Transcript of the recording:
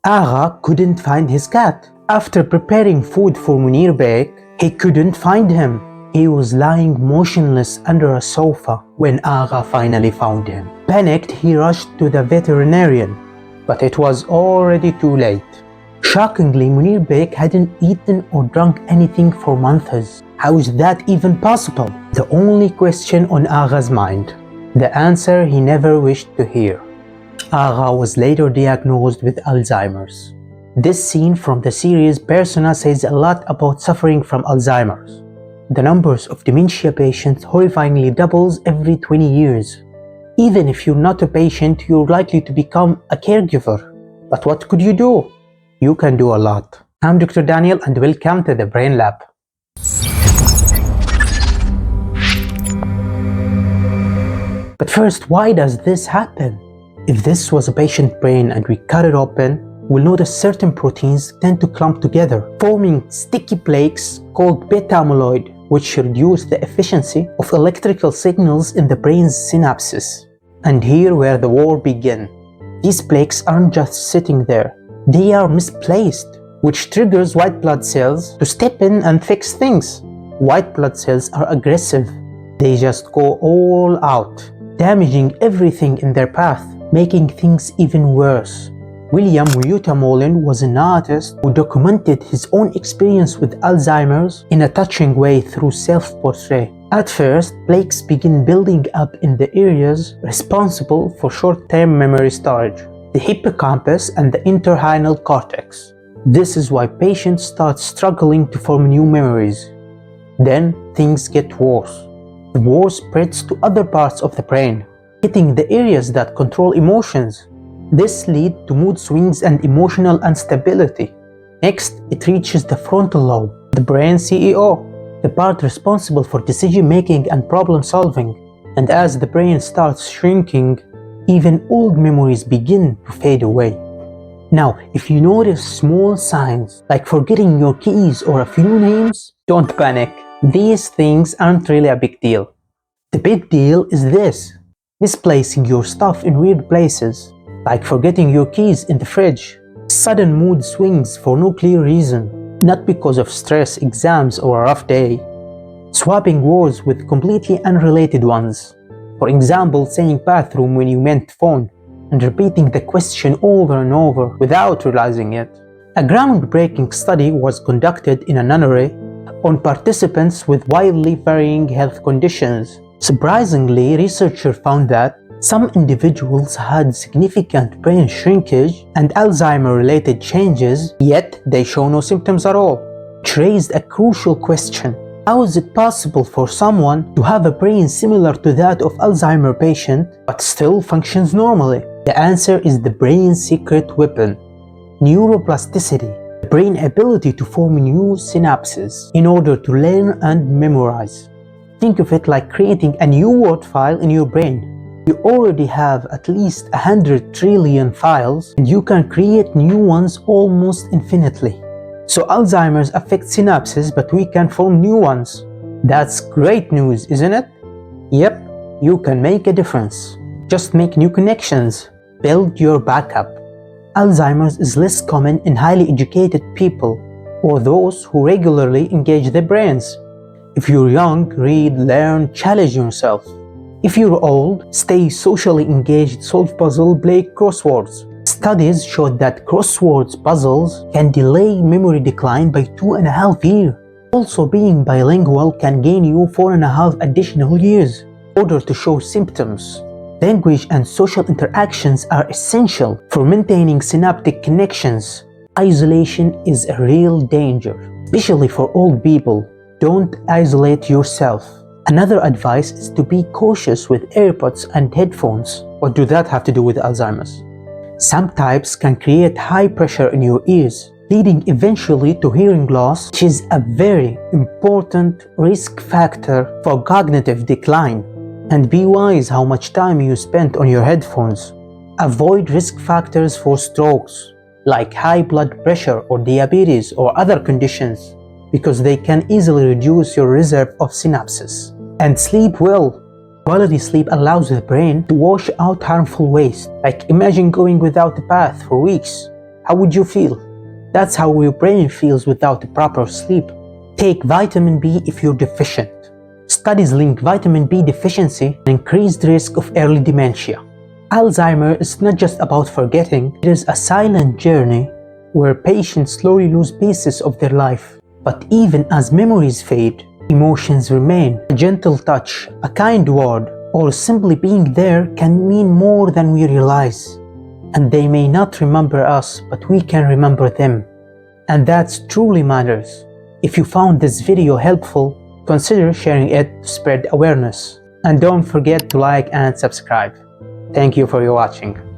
Agah couldn't find his cat. After preparing food for Munir Beek, he couldn't find him. He was lying motionless under a sofa when Agah finally found him. Panicked, he rushed to the veterinarian, but it was already too late. Shockingly, Munir Beek hadn't eaten or drunk anything for months. How is that even possible? The only question on Agah's mind. The answer he never wished to hear. Agah was later diagnosed with Alzheimer's. This scene from the series Persona says a lot about suffering from Alzheimer's. The numbers of dementia patients horrifyingly doubles every 20 years. Even if you're not a patient, you're likely to become a caregiver. But what could you do? You can do a lot. I'm Dr. Daniel and welcome to the Brain Lab. But first, why does this happen? If this was a patient brain and we cut it open, we'll notice certain proteins tend to clump together, forming sticky plaques called beta-amyloid, which reduce the efficiency of electrical signals in the brain's synapses. And here where the war begins. These plaques aren't just sitting there. They are misplaced, which triggers white blood cells to step in and fix things. White blood cells are aggressive. They just go all out, damaging everything in their path, making things even worse. William Whyouta-Mollin was an artist who documented his own experience with Alzheimer's in a touching way through self-portrait. At first, plaques begin building up in the areas responsible for short-term memory storage, the hippocampus and the entorhinal cortex. This is why patients start struggling to form new memories. Then things get worse. The war spreads to other parts of the brain, hitting the areas that control emotions. This leads to mood swings and emotional instability. Next, it reaches the frontal lobe, the brain CEO, the part responsible for decision making and problem solving. And as the brain starts shrinking, even old memories begin to fade away. Now, if you notice small signs like forgetting your keys or a few names, don't panic. These things aren't really a big deal. The big deal is this: misplacing your stuff in weird places, like forgetting your keys in the fridge. Sudden mood swings for no clear reason, not because of stress, exams, or a rough day. Swapping words with completely unrelated ones. For example, saying bathroom when you meant phone, and repeating the question over and over without realizing it. A groundbreaking study was conducted in a nunnery on participants with wildly varying health conditions. Surprisingly, researchers found that some individuals had significant brain shrinkage and Alzheimer-related changes, yet they show no symptoms at all, which raised a crucial question. How is it possible for someone to have a brain similar to that of Alzheimer patient but still functions normally? The answer is the brain's secret weapon: neuroplasticity, the brain's ability to form new synapses in order to learn and memorize. Think of it like creating a new word file in your brain. You already have at least 100 trillion files, and you can create new ones almost infinitely. So Alzheimer's affects synapses, but we can form new ones. That's great news, isn't it? Yep, you can make a difference. Just make new connections. Build your backup. Alzheimer's is less common in highly educated people or those who regularly engage their brains. If you're young, read, learn, challenge yourself. If you're old, stay socially engaged, solve puzzles, play crosswords. Studies showed that crosswords puzzles can delay memory decline by 2.5 years. Also, being bilingual can gain you 4.5 additional years in order to show symptoms. Language and social interactions are essential for maintaining synaptic connections. Isolation is a real danger, especially for old people. Don't isolate yourself. Another advice is to be cautious with AirPods and headphones. What do that have to do with Alzheimer's? Some types can create high pressure in your ears, leading eventually to hearing loss, which is a very important risk factor for cognitive decline. And be wise how much time you spend on your headphones. Avoid risk factors for strokes, like high blood pressure or diabetes or other conditions, because they can easily reduce your reserve of synapses. And sleep well. Quality sleep allows the brain to wash out harmful waste, like imagine going without a bath for weeks. how would you feel? That's how your brain feels without proper sleep. Take vitamin B if you're deficient. Studies link vitamin B deficiency to increased risk of early dementia. Alzheimer is not just about forgetting, it is a silent journey where patients slowly lose pieces of their life. But even as memories fade, emotions remain. A gentle touch, a kind word, or simply being there can mean more than we realize. And they may not remember us, but we can remember them. And that truly matters. If you found this video helpful, consider sharing it to spread awareness. And don't forget to like and subscribe. Thank you for watching.